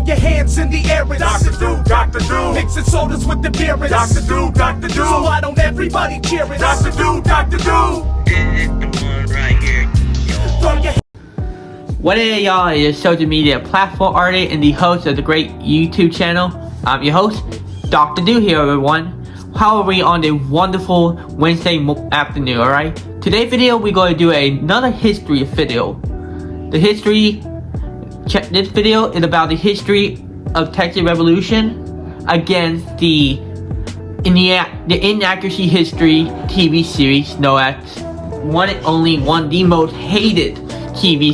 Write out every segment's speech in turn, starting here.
your hands in the air and Dr. Do, Dr. Do. mixing sodas with the beer and Dr. Do, Dr. Do. So why don't everybody cheer it? Dr. Do, Dr. Do. This is the one right here, y'all. Throw your What is y'all? Is a social media platform artist and the host of the great YouTube channel. I'm your host, Dr. Do here, everyone. How are we on a wonderful Wednesday afternoon, alright? Today's video, we're going to do another history video. This video is about the history of Texas Revolution against the Inaccuracy History TV series known as one and only one of the most hated TV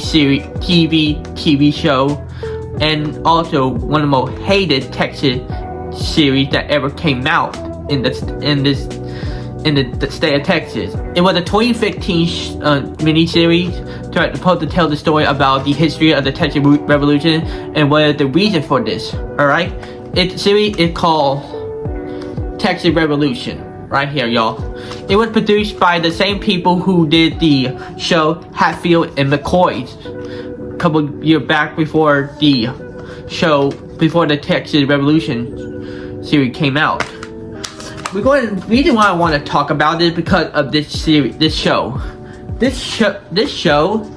show, and also one of the most hated Texas series that ever came out in the state of Texas. It was a 2015 miniseries supposed to tell the story about the history of the Texas Revolution and what is the reason for this. Alright, the series is called Texas Revolution. Right here, y'all. It was produced by the same people who did the show Hatfield and McCoy a couple years back before the Texas Revolution series came out. The reason why I want to talk about it is because of this show. This show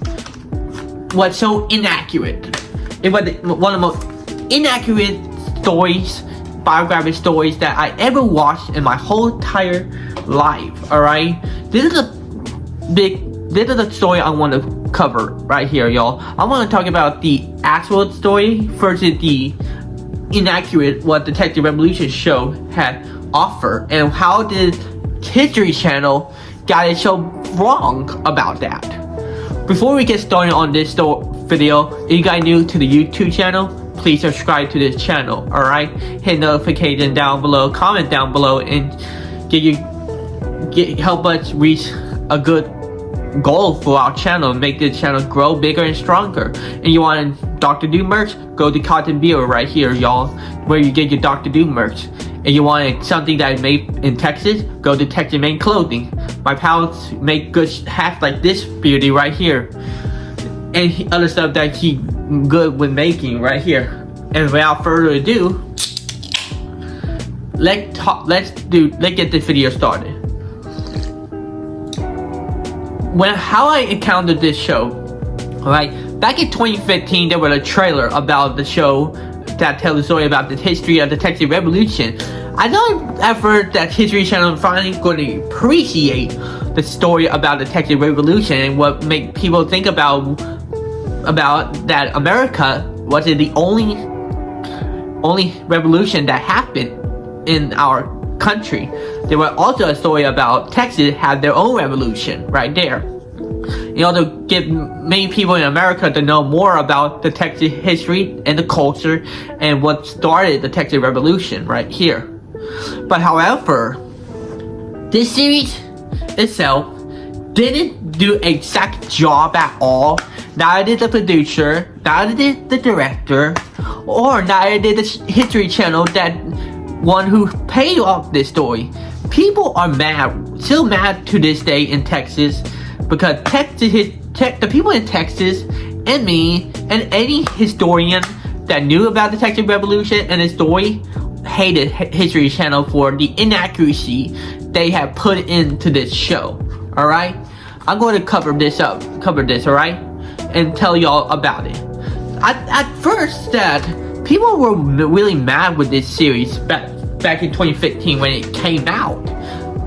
was so inaccurate. It was one of the most inaccurate biographic stories that I ever watched in my whole entire life. Alright, this is a story I want to cover right here, y'all. I want to talk about the actual story versus the inaccurate what the Texas Revolution show had offered, and how the History Channel got it so wrong about that. Before we get started on this video, if you guys new to the YouTube channel, please subscribe to this channel. Alright, hit notification down below, comment down below, and help us reach a good goal for our channel, make this channel grow bigger and stronger. And you want Dr. Do merch, go to Cotton Beer right here, y'all, where you get your Dr. Do merch. And you want something that is made in Texas, go to Texas Made Clothing. My pals make good hats like this beauty right here, and other stuff that he good with making right here. And without further ado, let's get this video started. How I encountered this show, alright, back in 2015, there was a trailer about the show that tells the story about the history of the Texas Revolution. I know at first that History Channel is finally going to appreciate the story about the Texas Revolution and what make people think about that America was the only revolution that happened in our country. There was also a story about Texas had their own revolution right there. You know, to get many people in America to know more about the Texas history and the culture and what started the Texas Revolution right here. But however, this series itself didn't do an exact job at all. Neither did the producer, neither did the director, or neither did the History Channel, that one who paid off this story. People are mad, still mad to this day in Texas, because the people in Texas and me and any historian that knew about the Texas Revolution and the story hated History Channel for the inaccuracy they have put into this show. Alright, I'm going to cover this, alright, and tell y'all about it. At first, that people were really mad with this series back in 2015 when it came out.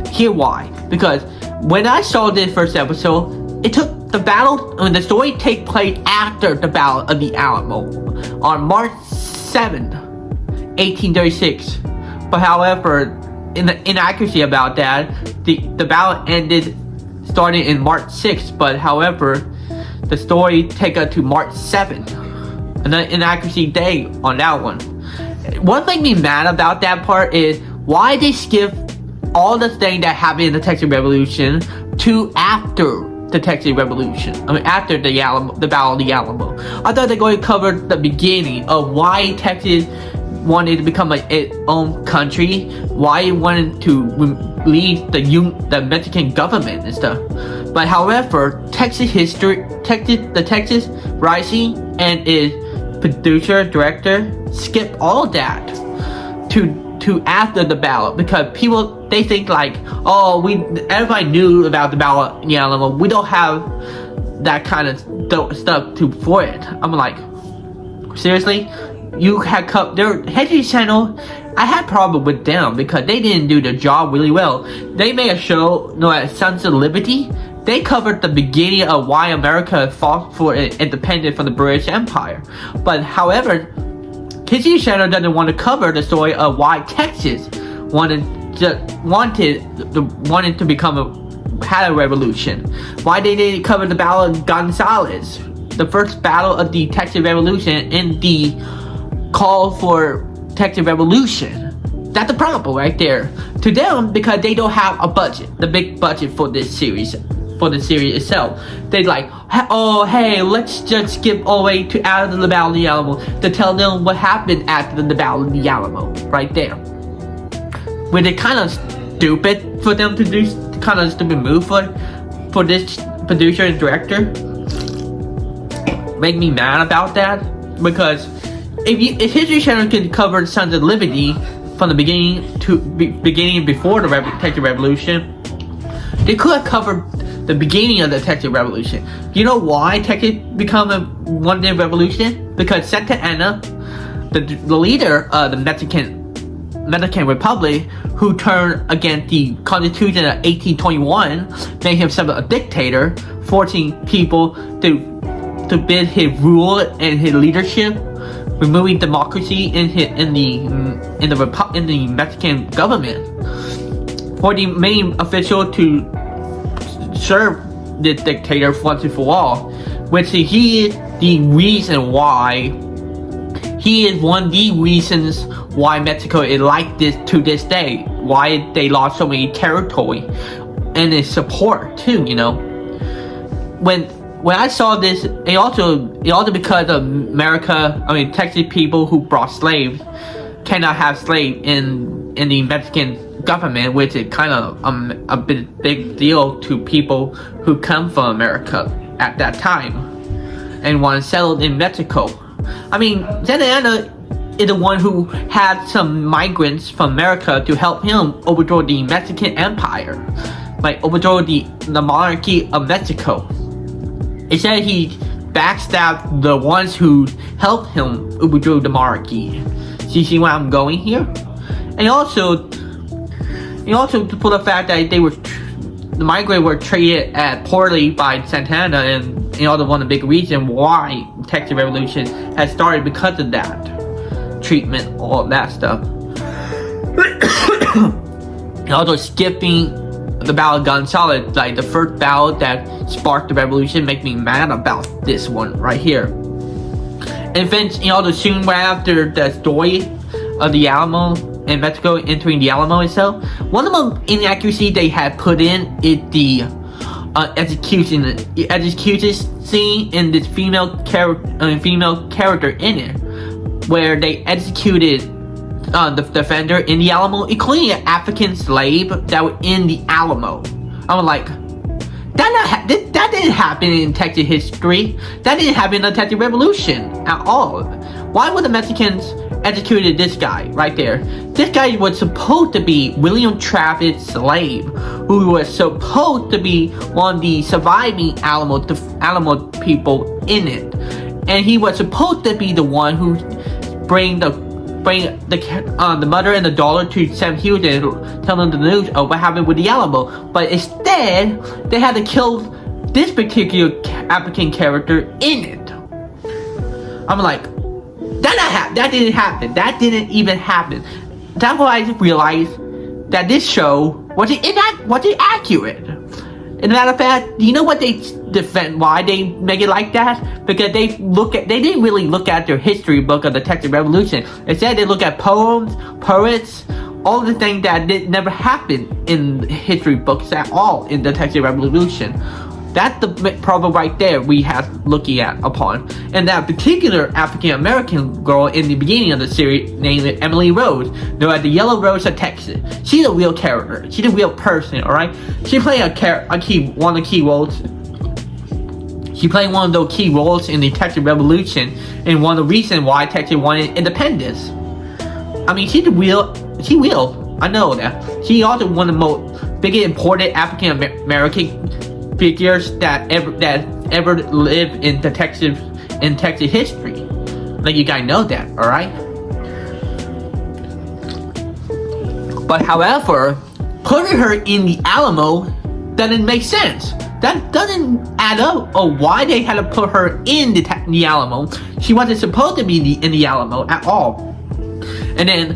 Here why? Because when I saw this first episode, it took the the story take place after the Battle of the Alamo on March 7th, 1836. But however, in the inaccuracy about that, the battle started in March 6th, but however, the story take us to March 7th. An inaccuracy day on that one. What made me mad about that part is why they skip all the things that happened in the Texas Revolution to after the Texas Revolution. I mean, after the Battle of the Alamo. I thought they were going to cover the beginning of why Texas wanted to become its own country, why it wanted to leave the Mexican government and stuff. But however, Texas history, the Texas Rising and its producer, director skip all that to after the ballot, because people, they think like, oh, everybody knew about the ballot in the Alamo. We don't have that kind of stuff for it. I'm like, seriously? You had their History Channel, I had problem with them because they didn't do their job really well. They made a show known as Sons of Liberty. They covered the beginning of why America fought for independence from the British Empire. But however, History Channel doesn't want to cover the story of why Texas wanted to had a revolution. Why they didn't cover the Battle of Gonzales, the first battle of the Texas Revolution, and the call for Texas Revolution. That's the problem right there. To them, because they don't have a budget, the big budget for this series. For the series itself, they like, oh hey, let's just skip all the way to after the Battle of the Alamo to tell them what happened after the Battle of the Alamo, right there. Which is kind of stupid for them to do, kind of stupid move for this producer and director. Make me mad about that, because if History Channel could cover Sons of Liberty from the beginning before the Texas Revolution, they could have covered the beginning of the Texas Revolution. You know why Texas became a one-day revolution? Because Santa Anna, the leader of the Mexican Republic, who turned against the Constitution of 1821, made himself a dictator, forcing people to bid his rule and his leadership, removing democracy in the Mexican government. For the main official to serve the dictator once and for all, which he is the reason why. He is one of the reasons why Mexico is like this to this day. Why they lost so many territory and its support too. You know, when I saw this, it also because of America. I mean, Texas people who brought slaves cannot have slaves in the Mexican government, which is kind of a big deal to people who come from America at that time and want to settle in Mexico. I mean, Santa Anna is the one who had some migrants from America to help him overthrow the Mexican Empire, like overthrow the monarchy of Mexico. Instead, he backstabbed the ones who helped him overthrow the monarchy. So you see where I'm going here? And also for the fact that the migrants were treated poorly by Santa Anna, and one of the big reasons why the Texas Revolution has started, because of that treatment, all that stuff. And also skipping the Battle of Gonzales, like the first battle that sparked the revolution, make me mad about this one right here. And then soon right after the story of the Alamo and Mexico entering the Alamo itself, one of the inaccuracies they had put in is the execution scene in this female character in it, where they executed the defender in the Alamo, including an African slave that was in the Alamo. I'm like, that didn't happen in Texas history. That didn't happen in the Texas Revolution at all. Why would the Mexicans executed this guy right there? This guy was supposed to be William Travis' slave, who was supposed to be one of the surviving Alamo people in it, and he was supposed to be the one who bring the mother and the daughter to Sam Houston and tell them the news of what happened with the Alamo. But instead, they had to kill this particular African character in it. I'm like, that didn't happen. That didn't even happen. That's why I realized that this show wasn't accurate. As a matter of fact, do you know what they defend? Why they make it like that? Because they didn't really look at their history book of the Texas Revolution. Instead, they look at poems, poets, all the things that never happened in history books at all in the Texas Revolution. That's the problem right there we have looking at upon. And that particular African American girl in the beginning of the series, named Emily Rose, known as the Yellow Rose of Texas. She's a real character. She's a real person, alright? She played one of the key roles. She played one of those key roles in the Texas Revolution and one of the reasons why Texas wanted independence. I mean, she will. I know that. She also one of the most biggest important African American figures that ever lived in Texas history. Like, you guys know that, alright? But however, putting her in the Alamo doesn't make sense. That doesn't add up of why they had to put her in the Alamo. She wasn't supposed to be in the Alamo at all. And then,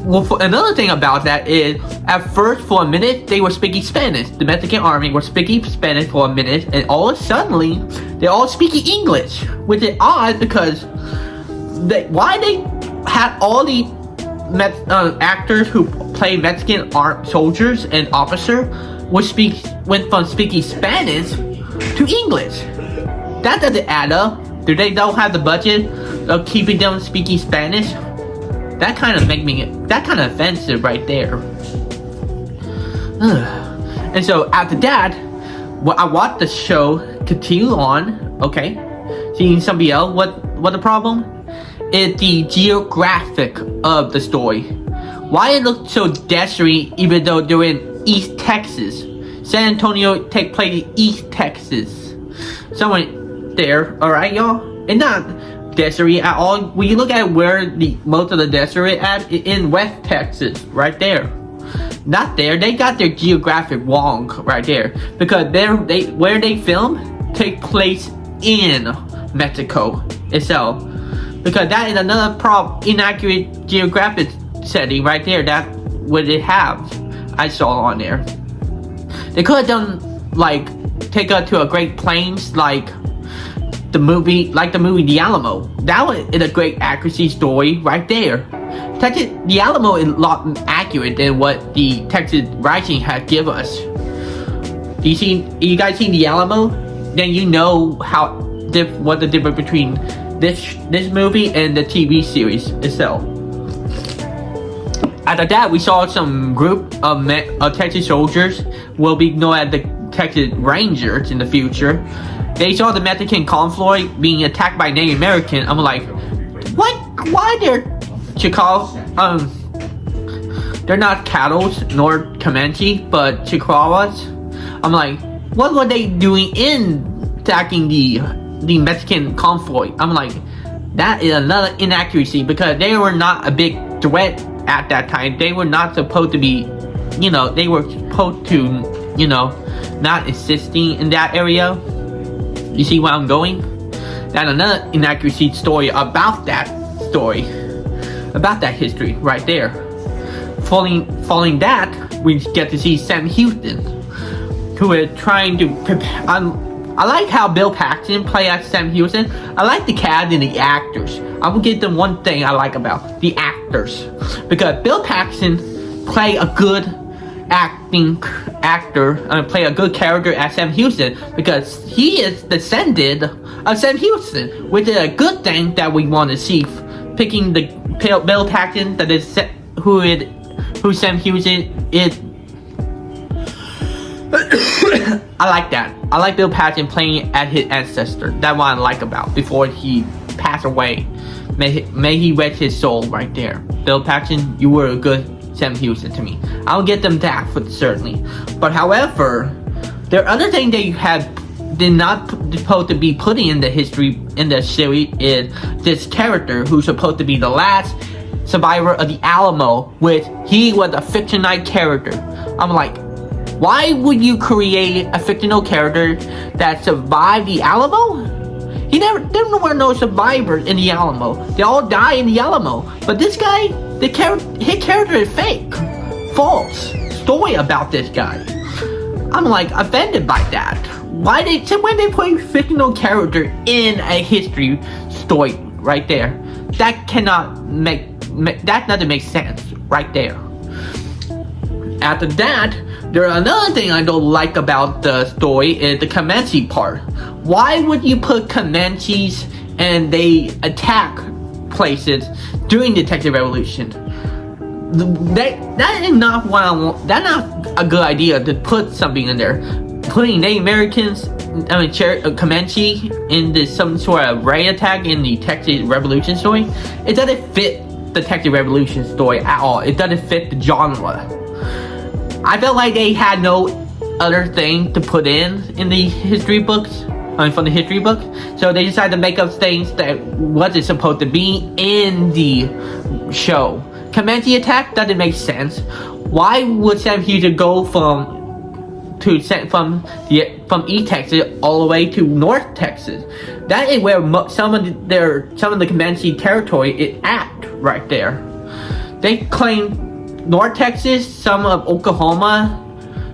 another thing about that is, at first, for a minute, they were speaking Spanish. The Mexican army was speaking Spanish for a minute, and all of a sudden, they're all speaking English, which is odd because why they had all the actors who play Mexican soldiers and officers went from speaking Spanish to English. That doesn't add up. Do they don't have the budget of keeping them speaking Spanish? That kind of offensive right there. And so after that, I watched the show continue on. Okay, seeing somebody else. What the problem? Is the geographic of the story. Why it looks so desert even though they're in East Texas. San Antonio take place in East Texas. Somewhere there, alright y'all? It's not desert at all. When you look at where most of the desert is at, in West Texas, right there. Not there. They got their geographic wrong right there. Because where they film take place in Mexico itself. Because that is another inaccurate geographic setting right there. That's what it have. I saw on there. They could have done like take her to a Great Plains like the movie The Alamo. That was a great accuracy story right there. The Alamo is a lot accurate than what the Texas Rising has given us. You guys seen The Alamo? Then you know what the difference between this movie and the TV series itself. After that, we saw some group of Texas soldiers will be known as the Texas Rangers in the future. They saw the Mexican convoy being attacked by Native American. I'm like, what? Why they're Chicago? They're not cattle nor Comanche, but Chihuahuas. I'm like, what were they doing in attacking the Mexican convoy? I'm like, that is another inaccuracy because they were not a big threat at that time. They were not supposed to be, they were supposed to, not existing in that area. You see where I'm going? That's another inaccuracy story about that history right there. Following that, we get to see Sam Houston, who is trying to prepare. I like how Bill Paxton play as Sam Houston. I like the cast and the actors. I will give them one thing I like about the actors, because Bill Paxton play a good actor and play a good character as Sam Houston because he is descended of Sam Houston, which is a good thing that we want to see. Picking the Bill Paxton that is who Sam Houston is. I like that. I like Bill Paxton playing as his ancestor. That's what I like about before he passed away. May he rest his soul right there. Bill Paxton, you were a good Sam Houston to me. I'll get them that for certainly. But however, there are other things that you did not supposed to be putting in the history in the series is this character who's supposed to be the last survivor of the Alamo, which he was a fictionalized character. I'm like, why would you create a fictional character that survived the Alamo? There were no survivors in the Alamo. They all died in the Alamo. But this guy, his character is fake. False story about this guy. I'm like offended by that. When they put a fictional character in a history story right there, that doesn't make sense right there. After that, another thing I don't like about the story is the Comanche part. Why would you put Comanches and they attack places during the Texas Revolution? That is not what I want. That's not a good idea to put something in there. Putting Native Americans Comanche in this some sort of raid attack in the Texas Revolution story, it doesn't fit the Texas Revolution story at all. It doesn't fit the genre. I felt like they had no other thing to put in the history books. From the history book, so they decided to make up things that wasn't supposed to be in the show. Comanche attack doesn't make sense. Why would Sam Houston go from East Texas all the way to North Texas? That is where some of the Comanche territory is at right there. They claim North Texas, some of Oklahoma,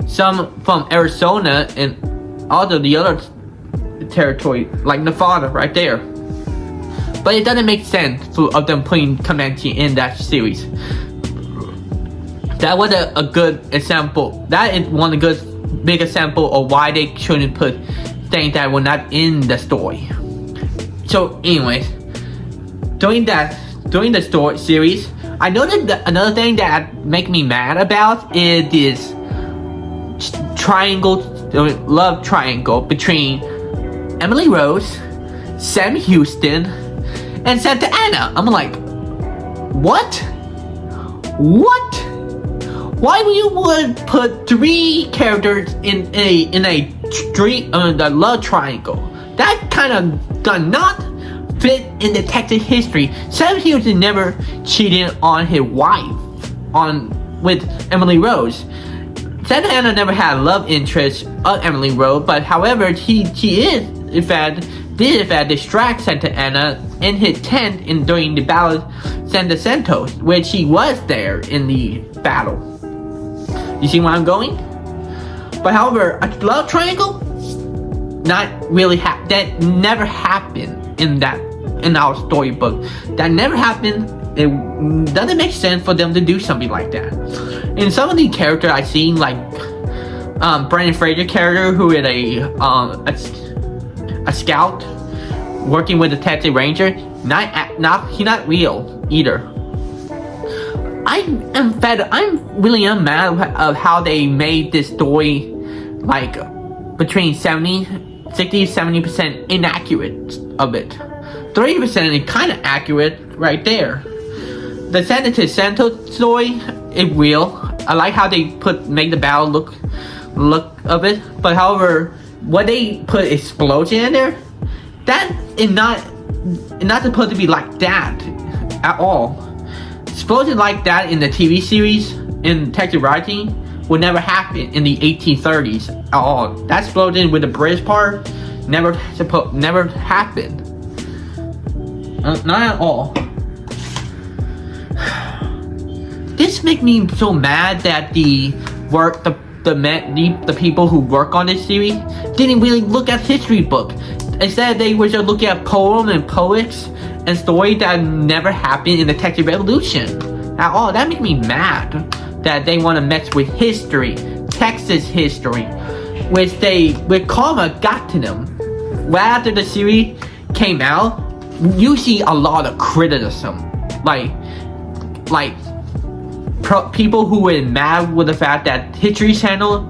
some from Arizona, and all the other territory like Nevada right there. But it doesn't make sense of them putting Comanche in that series. That was a good example. That is one of the good big example of why they shouldn't put things that were not in the story. So anyways, during the story series, I noticed that another thing that make me mad about is this love triangle between Emily Rose, Sam Houston, and Santa Ana. I'm like, what? Why would you put three characters in a the love triangle? That kind of does not fit in the Texas history. Sam Houston never cheated on his wife with Emily Rose. Santa Ana never had a love interest of Emily Rose, but however, he did in fact distract Santa Ana in his tent during the battle of San Jacinto, where she was there in the battle. You see where I'm going? But however, a love triangle, not really that never happened in our storybook. That never happened. It doesn't make sense for them to do something like that. In some of the characters I've seen, like Brendan Fraser character, who is a scout working with the Texas Ranger, he's not real either. I'm really mad of how they made this story like between 60-70% inaccurate of it. 30% is kind of accurate right there. The San Jacinto story is real. I like how they make the battle look of it. But however, when they put explosion in there, that is not supposed to be like that at all. Explosion like that in the TV series in Texas Rising would never happen in the 1830s at all. That explosion with the British part never happened. Not at all. This makes me so mad that the people who work on this series didn't really look at history book. Instead, they were just looking at poems and poets and stories that never happened in the Texas Revolution at all. That makes me mad that they want to mess with history, Texas history, which karma got to them. Right after the series came out, you see a lot of criticism, like people who were mad with the fact that History Channel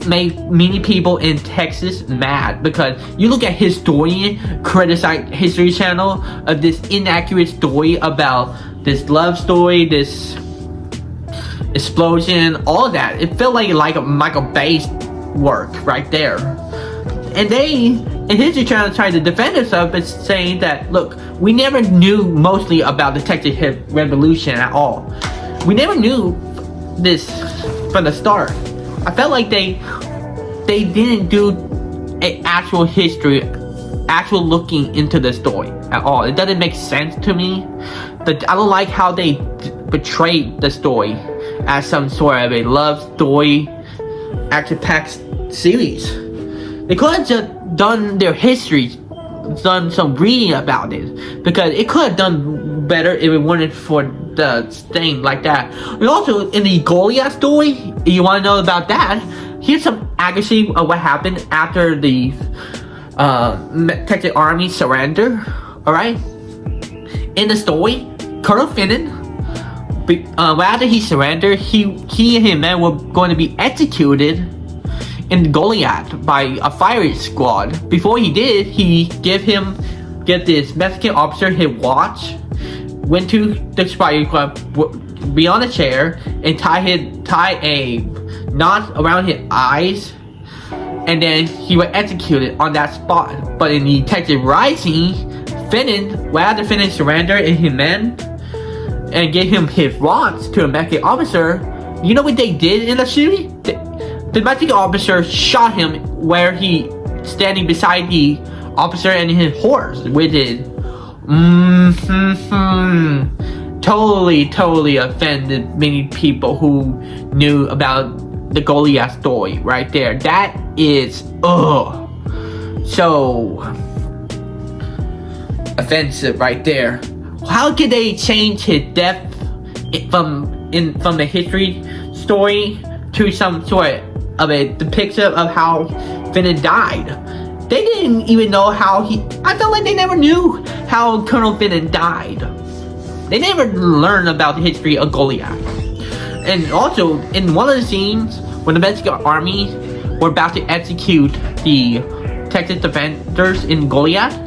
made many people in Texas mad, because you look at historian criticize History Channel of this inaccurate story about this love story, this explosion, all that. It felt like Michael Bay's work right there. And History Channel tried to defend itself by saying that, look, we never knew mostly about the Texas Revolution at all. We never knew this from the start. I felt like they didn't do an actual history, actual looking into the story at all. It doesn't make sense to me. But I don't like how they portrayed the story as some sort of a love story, action-packed series. They could have just done their history, done some reading about it, because it could have done better if it weren't for the thing like that. And also, in the Goliath story, if you want to know about that, here's some accuracy of what happened after the Texas Army surrender. Alright? In the story, Colonel Finnan, after he surrendered, he and his men were going to be executed in Goliath by a fire squad. Before he did, he get this Mexican officer his watch, went to the fire squad, be on a chair, and tie a knot around his eyes, and then he was executed on that spot. But in the Detective Rising, after Finnan surrendered and his men and gave him his watch to a Mexican officer, you know what they did in the series? The Mexican officer shot him where he standing beside the officer and his horse, which is totally offended many people who knew about the Goliath story right there. That is so offensive right there. How could they change his death from the history story to some sort of a depiction of how Finnan died? They didn't even know how I felt like they never knew how Colonel Finnan died. They never learned about the history of Goliath. And also, in one of the scenes, when the Mexican army were about to execute the Texas defenders in Goliath,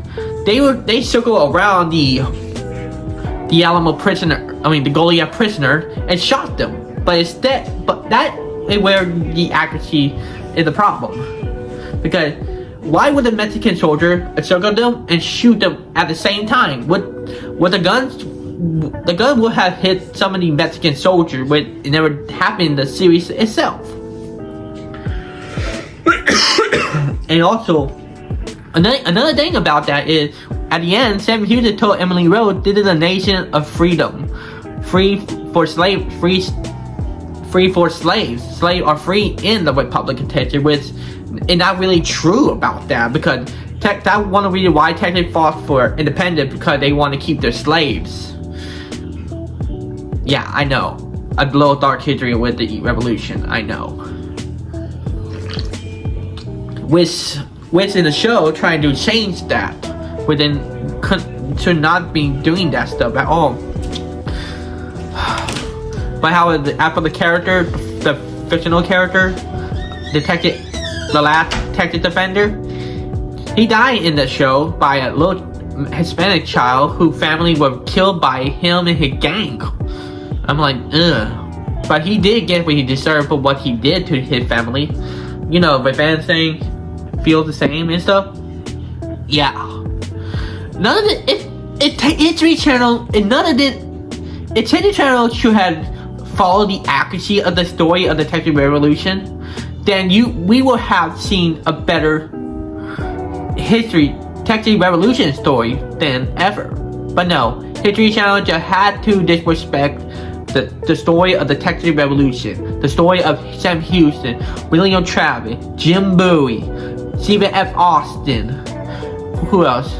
they circled around the Alamo prisoner, the Goliath prisoner, and shot them. But that is where the accuracy is the problem. Because why would a Mexican soldier circle them and shoot them at the same time? Would the gun would have hit some of the Mexican soldiers, but it never happened in the series itself. And also, another thing about that is, at the end, Sam Houston told Emily Rose, "This is a nation of freedom, free for slaves. Slaves are free in the Republic of Texas," which is not really true about that, because that one of the reasons why Texas fought for independence, because they want to keep their slaves. Yeah, I know. A little dark history with the revolution, I know. Which in the show trying to change that, within to not be doing that stuff at all. But how after the character, the fictional character, the last Texas defender, he died in the show by a little Hispanic child whose family were killed by him and his gang. I'm like, ugh. But he did get what he deserved for what he did to his family. You know, the fans saying feel the same and stuff. Yeah. None of it History Channel, and none of it. If History Channel should have followed the accuracy of the story of the Texas Revolution, then we will have seen a better Texas Revolution story than ever. But no, History Channel just had to disrespect the story of the Texas Revolution, the story of Sam Houston, William Travis, Jim Bowie, Stephen F. Austin, who else?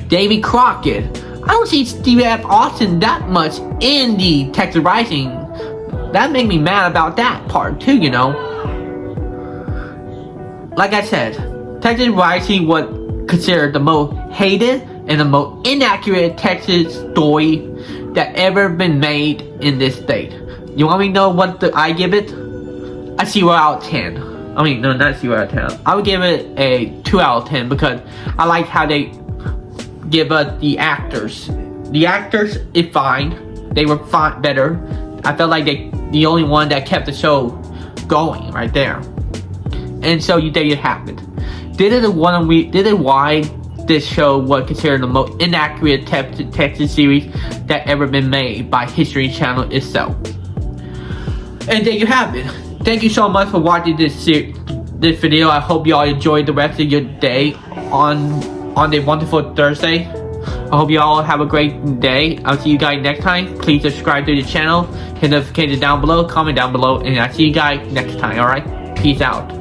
Davy Crockett. I don't see Stephen F. Austin that much in the Texas Rising. That made me mad about that part too, you know. Like I said, Texas Rising was considered the most hated and the most inaccurate Texas story that ever been made in this state. You want me to know what I give it? A 0 out of 10. I mean, no, not 0 out of 10. I would give it a 2 out of 10 because I like how they give us the actors. The actors is fine. They were fine, better. I felt like the only one that kept the show going right there. And so there you have it. This is why this show was considered the most inaccurate Texas series that ever been made by History Channel itself. And there you have it. Thank you so much for watching this video. I hope y'all enjoyed the rest of your day on a wonderful Thursday. I hope you all have a great day. I'll see you guys next time. Please subscribe to the channel, hit the notification down below, comment down below, and I'll see you guys next time, alright? Peace out.